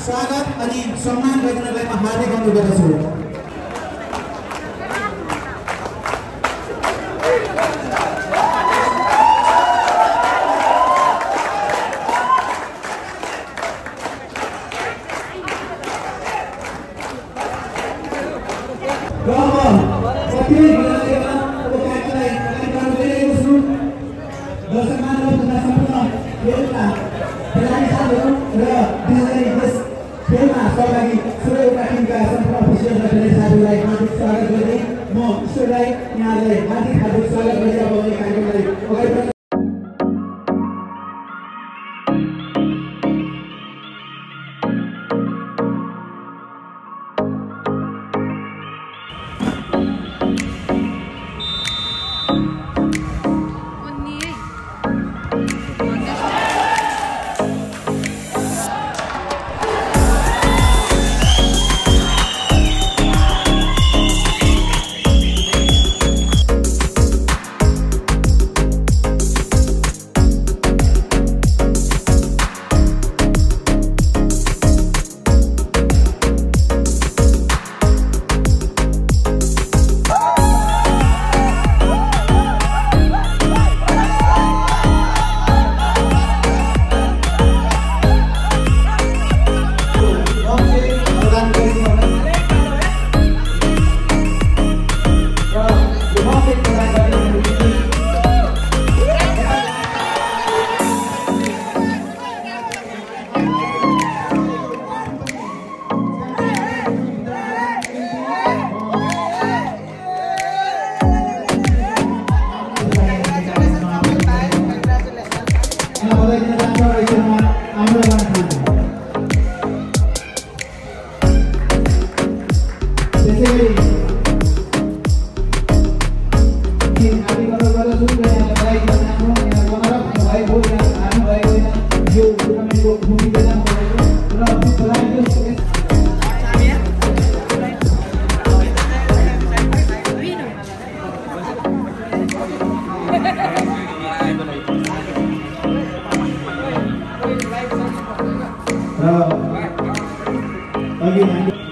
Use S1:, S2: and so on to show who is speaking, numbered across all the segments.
S1: स्वागत अनि सम्मान गर्नलाई म हार्दिक अनुरोध गर्दछु।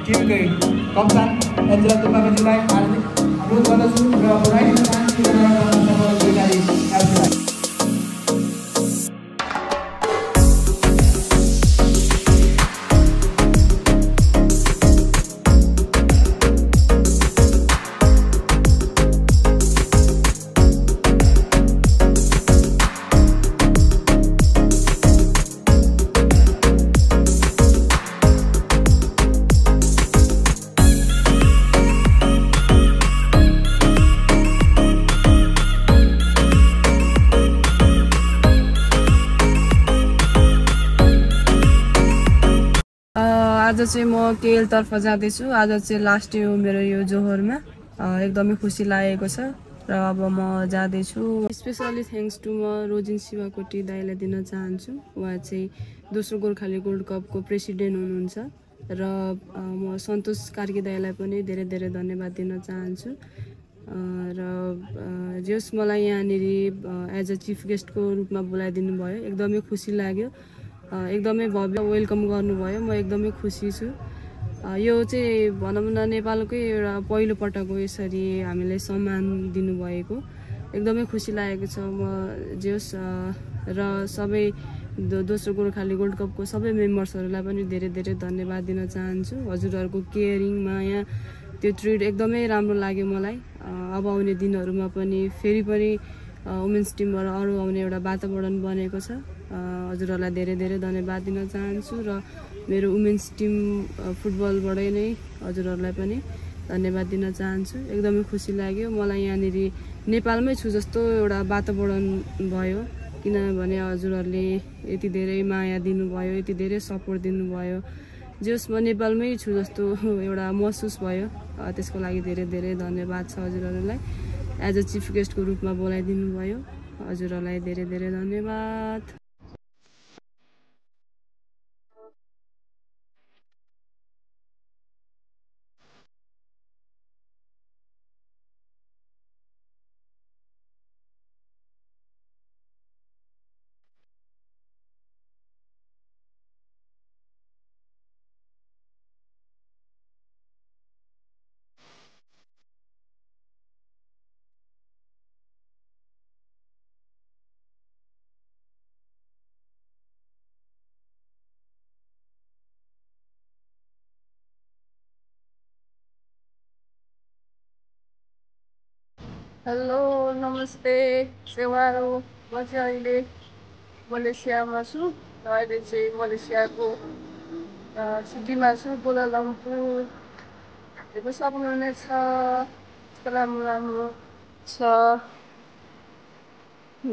S2: टिमकै कप्तान एन्जेला तुपाजीलाई हार्दिक अनुरोध गर्दछु र बधाई
S3: आज चाहिँ म केएल तर्फ जाँदैछु। आज चाहिँ लास्ट डे हो मेरो यो जोहोरमा। एकदमै खुसी लागेको छ र अब म जाँदैछु। स्पेसली थ्याङ्क्स टु म रोजिन शिवाकोटी दाइलाई दिन चाहन्छु। उहाँ चाहिँ दोस्रो गोर्खाली गोल्ड कपको प्रेसिडेन्ट हुनुहुन्छ र म सन्तोष कार्की दाइलाई पनि धेरै धेरै धन्यवाद दिन चाहन्छु। र जस मलाई यहाँनिर एज अ चिफ गेस्टको रूपमा बोलाइदिनु भयो, एकदमै खुसी लाग्यो। एकदमै भव्य वेलकम गर्नुभयो, म एकदमै खुसी छु। यो चाहिँ भनौँ न नेपालकै एउटा पहिलो पटक हो यसरी हामीलाई सम्मान दिनुभएको, एकदमै खुसी लागेको छ। म जोस् र सबै दोस्रो गोर्खाली गोल्ड कपको सबै मेम्बर्सहरूलाई पनि धेरै धेरै धन्यवाद दिन चाहन्छु। हजुरहरूको केयरिङ, माया, त्यो ट्रिट एकदमै राम्रो लाग्यो मलाई। अब आउने दिनहरूमा पनि फेरि पनि वुमेन्स टिमबाट अरू आउने एउटा वातावरण बनेको छ। हजुरहरूलाई धेरै धेरै धन्यवाद दिन चाहन्छु र मेरो वुमेन्स टिम फुटबलबाटै नै हजुरहरूलाई पनि धन्यवाद दिन चाहन्छु। एकदमै खुसी लाग्यो मलाई। यहाँनिर नेपालमै छु जस्तो एउटा वातावरण भयो, किनभने हजुरहरूले यति धेरै माया दिनुभयो, यति धेरै सपोर्ट दिनुभयो। जस म नेपालमै छु जस्तो एउटा महसुस भयो। त्यसको लागि धेरै धेरै धन्यवाद छ हजुरहरूलाई। एज अ चिफ गेस्टको रूपमा बोलाइदिनु भयो। हजुरहरूलाई धेरै धेरै धन्यवाद। हेलो नमस्ते सेवारो। म चाहिँ अहिले मलेसियामा छु र अहिले चाहिँ मलेसियाको सिटीमा छु कुलालम्पुर। हेर्नु सक्नुहुनेछ कस्तो राम्रो राम्रो छ।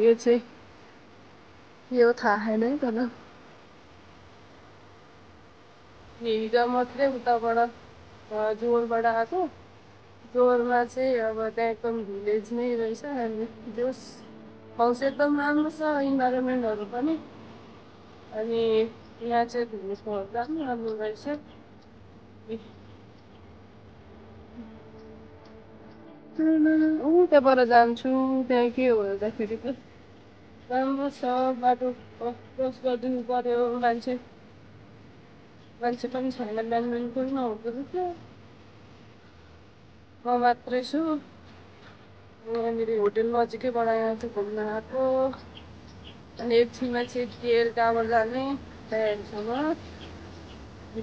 S3: यो चाहिँ यो थाहा छैन है तर हिजो मात्रै उताबाट जोरबाट आएको। जोरमा चाहिँ अब त्यहाँ एकदम भिलेज नै रहेछ। अनि जोस हाउस एकदम राम्रो छ इन्भाइरोमेन्टहरू पनि। अनि यहाँ चाहिँ घुम्नुको राम्रो राम्रो रहेछ। त्यहाँबाट जान्छु। त्यहाँ के हो भन्दाखेरि त राम्रो छ बाटो क्रस गरिदिनु पर्यो। मान्छे पनि छैन बिहान पनि नहुँदो रहेछ। म मात्रै छु। यहाँनिर होटेल नजिकैबाट यहाँ चाहिँ घुम्न आएको। अनि एकछिनमा चाहिँ केएल टावर जाने त्यहाँसम्म।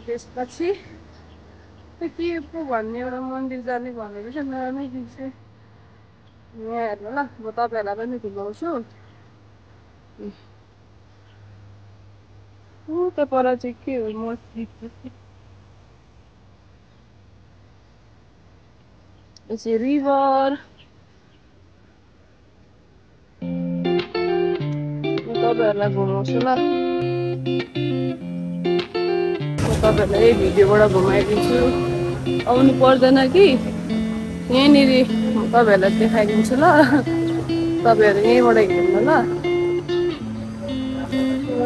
S3: त्यसपछि के पो भन्ने एउटा मन्दिर जाने भनेको छ नामै बिर्सेँ। यहाँ हेर्नु ल म तपाईँहरूलाई पनि घुमाउँछु। त्यहाँ पर चाहिँ के हो मस्जिद चाहिँ रिभर। तपाईँहरूलाई घुमाउँछु ल। म तपाईँहरूलाई यही भिडियोबाट घुमाइदिन्छु। आउनु पर्दैन कि यहीँनिर तपाईँहरूलाई देखाइदिन्छु ल। तपाईँहरू यहीँबाट हेर्नु ल।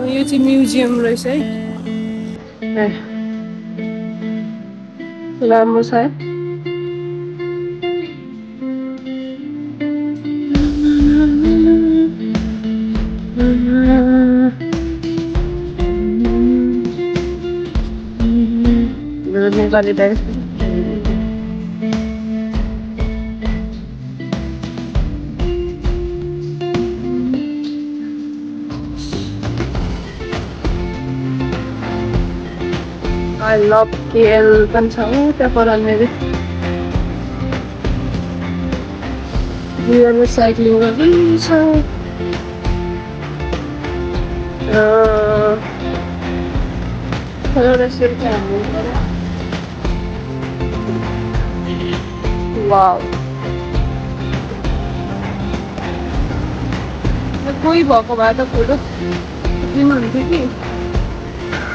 S3: यो चाहिँ म्युजियम रहेछ है। राम्रो छ है। Nepali dance I love KL पनि छ त्यहाँ पर मेरो रिभरमा साइक्लिङ पनि छ। एउटा सेल्फी हान्नु पर्यो। वाउ कोही भएको भए त फोटो दिनुहुन्थ्यो कि।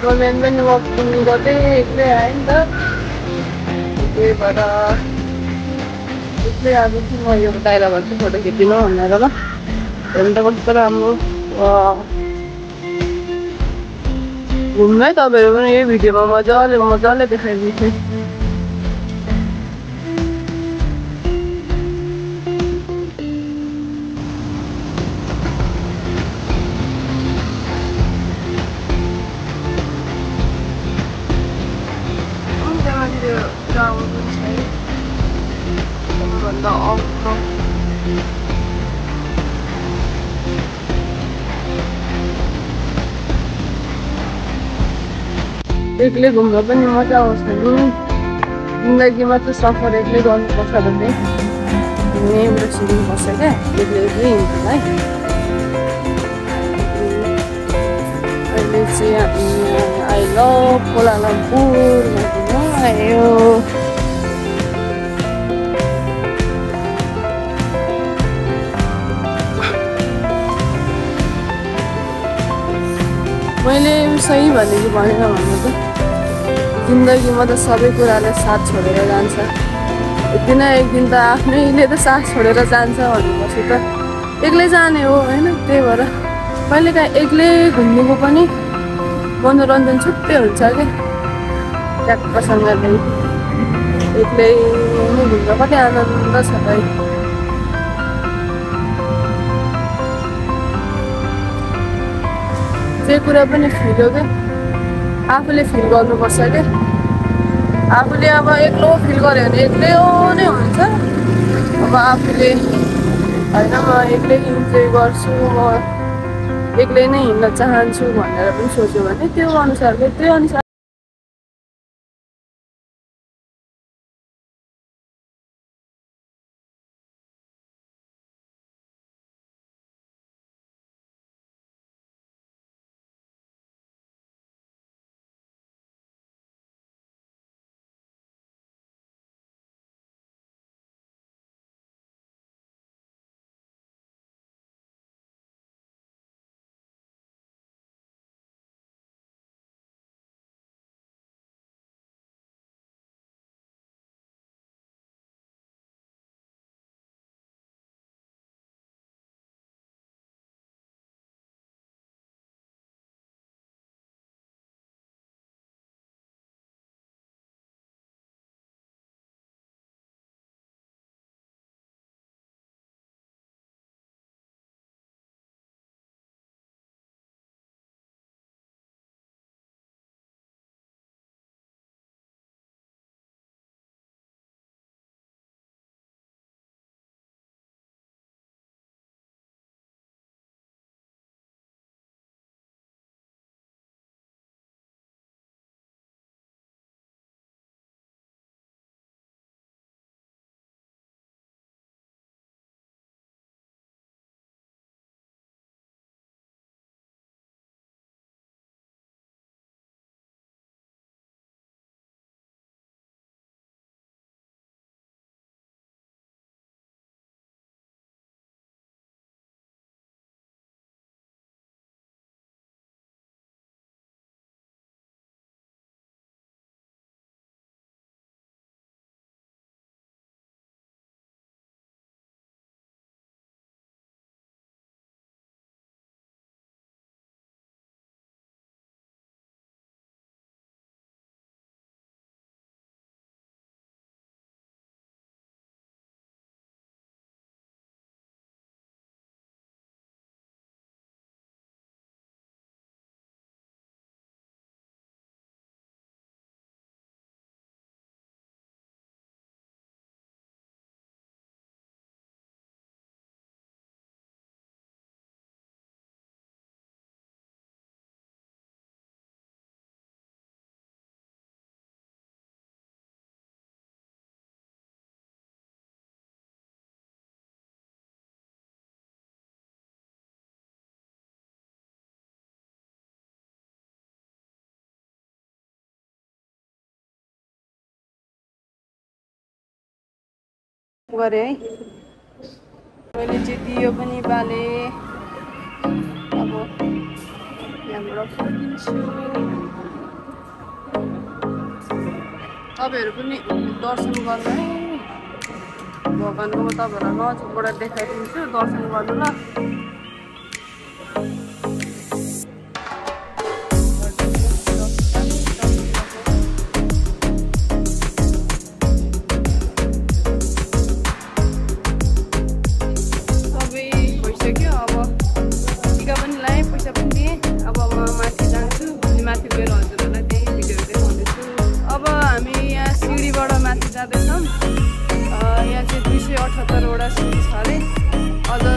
S3: गभर्मेन्ट पनि वकिङ गर्दै एक्लै आयो नि त। त्यही भएर एक्लै आएको छु म यो दाइलाबाट चाहिँ फोटो खिचिदिनु भनेर ल। हेर्नु त कस्तो राम्रो। घुम्दै तपाईँहरू पनि यही भिडियोमा मजाले देखाइदिन्छु। एक्लै घुम्दा पनि मजा आउँछ नि। जिन्दगीमा चाहिँ सफर एक्लै गर्नुपर्छ भन्ने यहीँबाट सिक्नुपर्छ क्या। एक्लै हिँड्नु है। अहिले चाहिँ आई लभ कुलालम्पुर घुम्न आयो। मैले सही भनेको भनेन भन्नु त जिन्दगीमा त सबै कुराले साथ छोडेर जान्छ। एक दिन त आफ्नैले त साथ छोडेर जान्छ भनेपछि त एक्लै जाने हो होइन, त्यही भएर कहिलेकाहीँ एक्लै घुम्नुको पनि मनोरञ्जन छुट्टै हुन्छ कि ट्याक्कसँगले एक्लै घुम्न कति आनन्द छ भाइ। जे कुरा पनि फिल हो क्या, आफूले फिल गर्नुपर्छ क्या। आफूले अब एक्लो फिल गर्यो भने एक्लै नै हुन्छ। अब आफूले होइन म एक्लै इन्जोय गर्छु, म एक्लै नै हिँड्न चाहन्छु भनेर पनि सोच्यो भने त्यो अनुसार गरे है। मैले चाहिँ दियो पनि बाले। अब यहाँबाट फर्किन्छु। तपाईँहरू पनि दर्शन गर्नु है, भगवानको म तपाईँहरूलाई नजिकबाट देखाइदिन्छु, दर्शन गर्नु ल।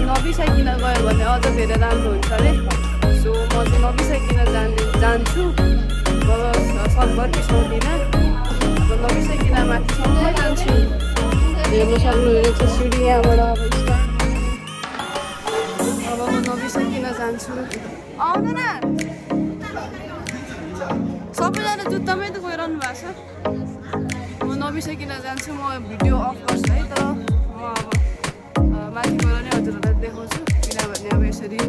S3: नबिसाइकन गयो भने अझ धेरै राम्रो हुन्छ अरे। सो म चाहिँ नबिसाइकन जान्छु। अब सधभर बिसाउँदिनँ, अब नबिसाइकन माथिसम्म जान्छु। हेर्नु सक्नुहुनेछ सिडी यहाँबाट अब अब म नबिसाइकन जान्छु। आउनु न, सबैजना जुत्तामै त गइरहनु भएको छ। म नबिसाइकन जान्छु। म भिडियो अफ गर्छु है, तर म अब माथि गएर नै हजुरहरूलाई देखाउँछु, किनभने अब यसरी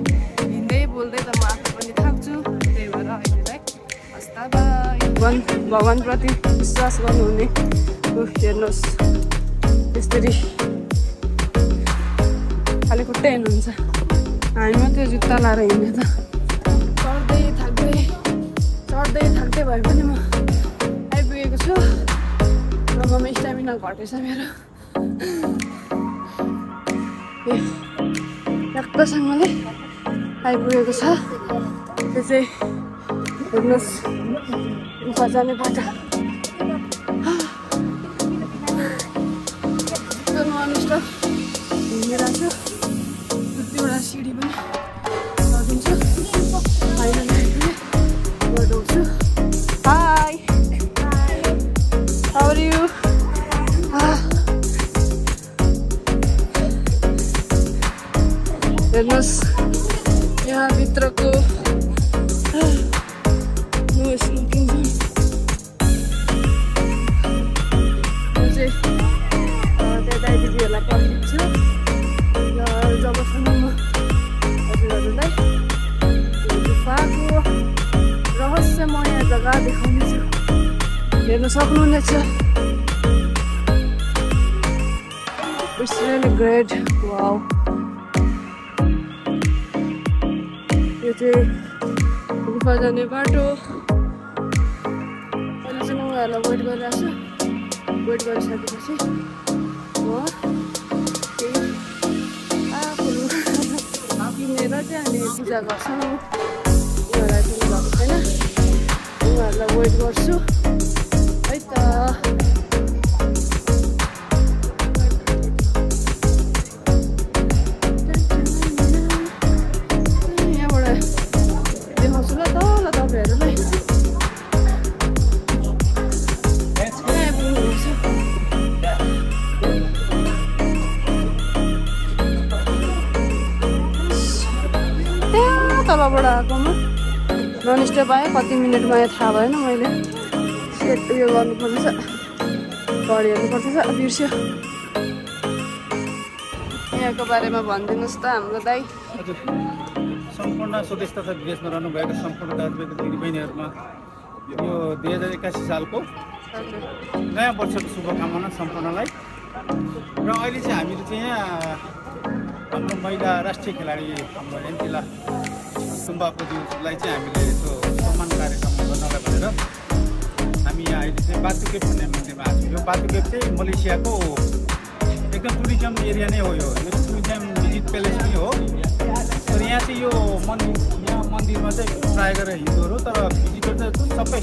S3: हिँड्दै बोल्दै त म आफू पनि थाक्छु। त्यही भएर अहिलेलाई हस्ता बाई। भगवानप्रति विश्वास गर्नुहुने हेर्नुहोस्, यसरी खालि भने खुट्टै हिँड्नुहुन्छ हामी मात्रै जुत्ता लाएर हिँड्ने त चढ्दै थाक्दै भए पनि म आइपुगेको छु र ममा स्ट्यामिना घटेछ मेरो ट्याक्कसँगले आइपुगेको छ त्यो चाहिँ हेर्नुहोस् गुफा जाने बाटो ननस्टप घुमिरहेको छु कतिवटा सिडी पनि लगिन्छ फाइनली आइपुगेँ बढाउँछु हाई हाउ आर यु हेर्नुहोस् यहाँभित्रको नो स्मोकिङ जोन यो चाहिँ त्यहाँ दाइदिदीहरूलाई पर्खिन्छु र जबसम्म म हजुरहरूलाई गुफाको रहस्यमय जग्गा देखाउनेछु हेर्न सक्नुहुनेछ It's really great. Wow. यो चाहिँ गुफा जाने बाटो अहिले चाहिँ म उनीहरूलाई वेट गरिरहेको छु वेट गरिसकेपछि म केही आफूहरू किनेर चाहिँ हामी पूजा गर्छौँ उनीहरूलाई किन्नु भएको छैन उनीहरूलाई वेट गर्छु है त तलबाट आएकोमा नन स्टप आयो कति मिनटमा यहाँ थाहा भएन मैले सेट उयो गर्नुपर्दैछ घडी हेर्नुपर्दैछ बिर्स्यो यहाँको बारेमा भनिदिनुहोस् त हाम्रो दाइ
S4: हजुर सम्पूर्ण स्वदेश तथा विदेशमा रहनुभएका सम्पूर्ण दाजुभाइ दिदीबहिनीहरूमा यो 2081 सालको नयाँ वर्षको शुभकामना सम्पूर्णलाई र अहिले चाहिँ हामीहरू चाहिँ यहाँ हाम्रो महिला राष्ट्रिय खेलाडी हाम्रो एन्टिला सुम्बापुज्यूलाई चाहिँ हामीले यसो सम्मान कार्यक्रम गर्नलाई भनेर हामी यहाँ अहिले चाहिँ बातुकेप भन्ने मन्दिरमा आएको छौँ। यो बातुकेप चाहिँ मलेसियाको एकदम टुरिज्म एरिया नै हो यो टुरिज्म भिजिट प्यालेस नै हो तर यहाँ चाहिँ यो मन्दिरमा चाहिँ प्रायः गरेर हिन्दूहरू तर भिजिटर चाहिँ सबै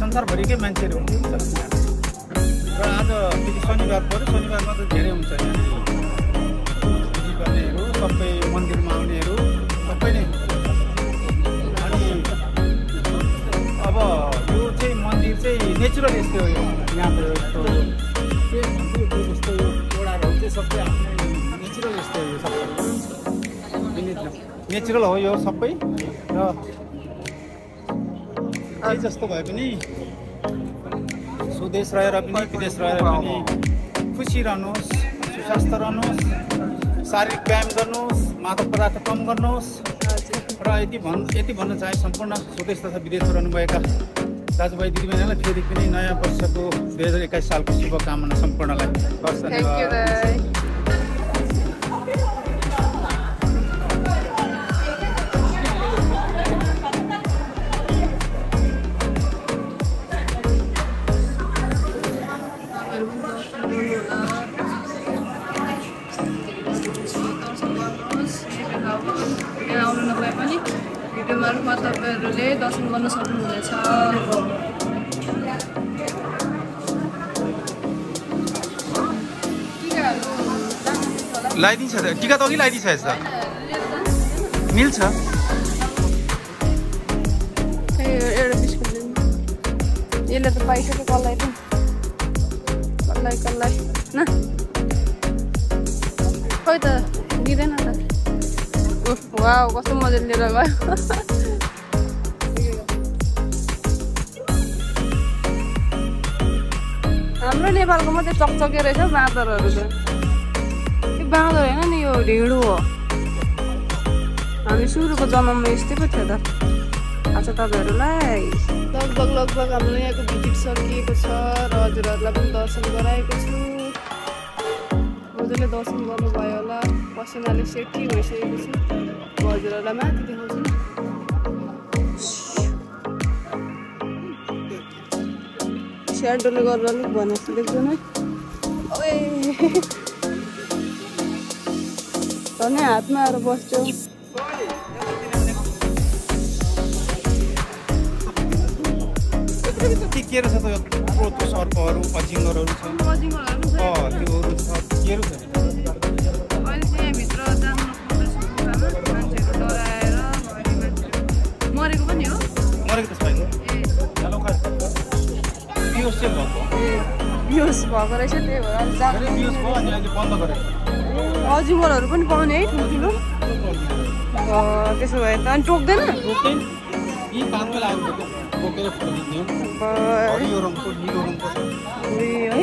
S4: संसारभरिकै मान्छेहरू हुनुहुन्छ र आज फेरि शनिबार पऱ्यो शनिबारमा त धेरै हुन्छ यहाँनिर भिजिट गर्नेहरू सबै मन्दिरमा आउनेहरू सबै नै अनि अब यो चाहिँ मन्दिर चाहिँ नेचुरल यस्तै हो यो यहाँको यस्तो यो ओडाहरू चाहिँ सबै आफ्नै नेचुरल यस्तै हो यो सबै नेचुरल हो यो सबै र केही जस्तो भए पनि स्वदेश रहेर पनि विदेश रहेर पनि खुसी रहनुहोस् सुस्वास्थ्य रहनुहोस् शारीरिक व्यायाम गर्नुहोस् मादक पदार्थ कम गर्नुहोस् र यति भन्न चाहे सम्पूर्ण स्वदेश तथा विदेशमा रहनुभएका दाजुभाइ दिदीबहिनीलाई फेरि पनि नयाँ वर्षको 2021 सालको शुभकामना सम्पूर्णलाई धन्यवाद।
S3: भिडियो मार्फत तपाईँहरूले दर्शन गर्न सक्नुहुनेछ।
S4: लगाइदिन्छ टिका त अघि लगाइदिन्छ यस्तो मिल्छ
S3: एउटा बिस्कुट यसले त पाइसक्यो कसलाई न खोइ त दिँदैन त वाउ कस्तो मजाले लिएर गयो हाम्रो नेपालको मात्रै चकचके रहेछ बाँदरहरू त यो बाँदर होइन नि यो ढिँडो हो हामी सुरुको जन्ममा यस्तै पो थियो त अच्छा तपाईँहरूलाई लगभग हाम्रो यहाँको भिजिट सकिएको छ र हजुरहरूलाई पनि दर्शन गराएको छु मजाले दर्शन गर्नुभयो होला। पसिनाले सेठी भइसकेको छु हजुरहरूलाई माथि देखाउँछु स्याडोले गरेर अलिक भनेको देख्दैन है धनै हातमा आएर बस्छौ
S4: के रहेछ त यत्रो सर्पहरू अजिङ्गरहरू छ त्योहरू छ केहरू छ
S3: अहिले चाहिँ यहाँभित्र जानु मान्छेहरू डराएर मरेको पनि हो
S4: मरेको त छैन बिहोस चाहिँ भएको
S3: बिहोस भएको रहेछ त्यही भएर
S4: धेरै बिहोस भयो अनि अहिले बन्द गरेको
S3: अजिङ्गरहरू पनि पाउने है ठुल्ठुलो त्यसो भए त अनि टोक्दैन
S4: यी काममै लाग्नु बोकेर फोटो खिच्ने हरियो रङको निलो रङको छ
S3: है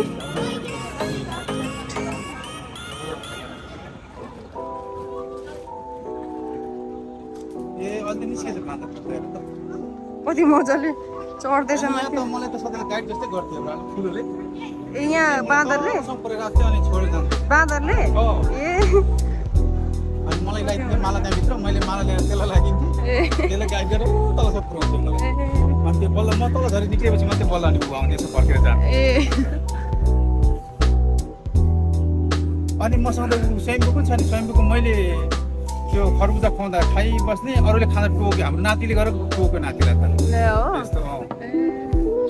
S4: ए अलि निस्केछ माता
S3: कति मजाले चढ्दैछ माथि
S4: मलाई त सधैँ गाइड जस्तै गर्थ्यो फुलले
S3: ए यहाँ बाँदरले
S4: सम्पर्क राख्थ्यो अनि छोडेर जान्थ्यो
S3: बाँदरले ए
S4: अनि मलाई लगाइदिन्थ्यो माला त्यहाँभित्र मैले माला ल्याएर त्यसलाई लगाइदिन्थेँ त्यसलाई गाइड गरेर तल सब पुऱ्याउँथ्यो मलाई अनि त्यो बल्ल म तल झरी निक्लेपछि मात्रै बल्ल अनि बुवा आउँदैछ फर्केर जानु अनि मसँग त स्वयम्भू पनि छ नि स्वयम्भूको मैले त्यो खरबुजा खुवाउँदा खाइबस्ने अरूले खाँदा टोक्यो हाम्रो नातिले गरेर टोक्यो नातिलाई त त्यस्तो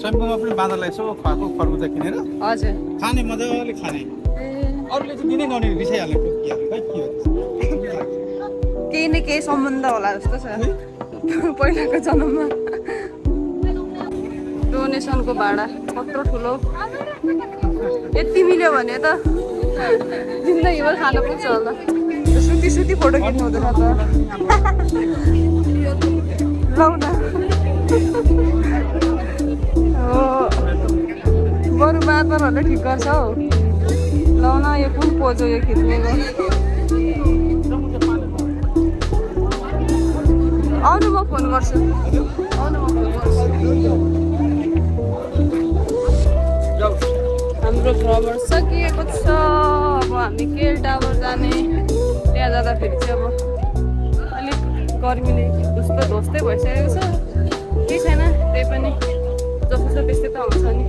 S4: स्वयम्भूमा पनि बाँदरलाई यसो खुवाएको खरबुजा किनेर
S3: हजुर
S4: खाने मजाले खाने अरूले चाहिँ दिनै नहुने रिसाइहाल्ने टोकिहाल्ने खै के हो
S3: केही न केही सम्बन्ध होला जस्तो छ पहिलाको जन्ममा डोनेसनको भाडा कत्रो ठुलो यति मिल्यो भने त जिन्दगीभर खानु पुग्छ होला सुती सुती फोटो खिच्नु हुँदैन त लाउन हो बरु बाँदरहरूले ठिक गर्छ हौ लाउन यो कुन पोज हो यो खिच्नेको आउनु म फोन गर्छु हाम्रो भ्रमण सकिएको छ अब हामी केल टावर जाने त्यहाँ जाँदाखेरि चाहिँ अब अलिक गर्मीले ध्वस्तै भइसकेको छ केही छैन त्यही पनि जस्तो छ त्यस्तै त हुन्छ नि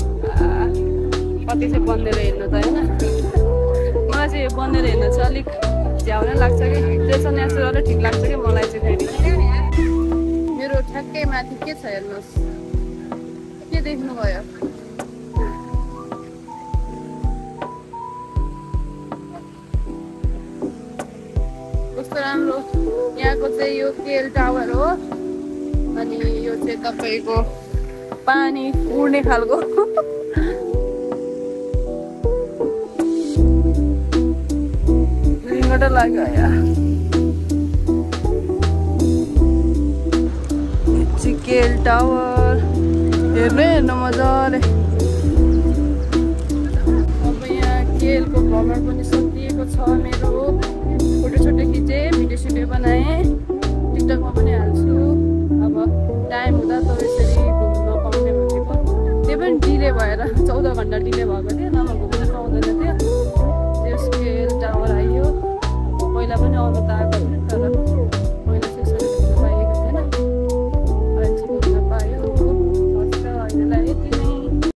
S3: कति चाहिँ बन्देर हेर्नु त होइन मलाई चाहिँ यो बन्देर हेर्नु चाहिँ अलिक झ्याउनै लाग्छ कि त्यो चाहिँ नेचुरलै ठिक लाग्छ कि मलाई चाहिँ फेरि मेरो ठ्याक्कै माथि के छ हेर्नुहोस् के देख्नुभयो कस्तो राम्रो यहाँको चाहिँ यो केल टावर हो अनि यो चाहिँ तपाईँको पानी उड्ने खालको रिङ्गट लाग्यो यहाँ केल टावर हेर्नु मजाले अब यहाँ केलको भ्रमण पनि सकिएको छ मेरो फोटो खिचेँ भिडियो सिडियो बनाएँ टिकटकमा पनि हाल्छु अब टाइम हुँदा त यसरी घुम्न पाउने भनेको त्यही पनि डिले भएर 14 घन्टा डिले भएको थियो नभए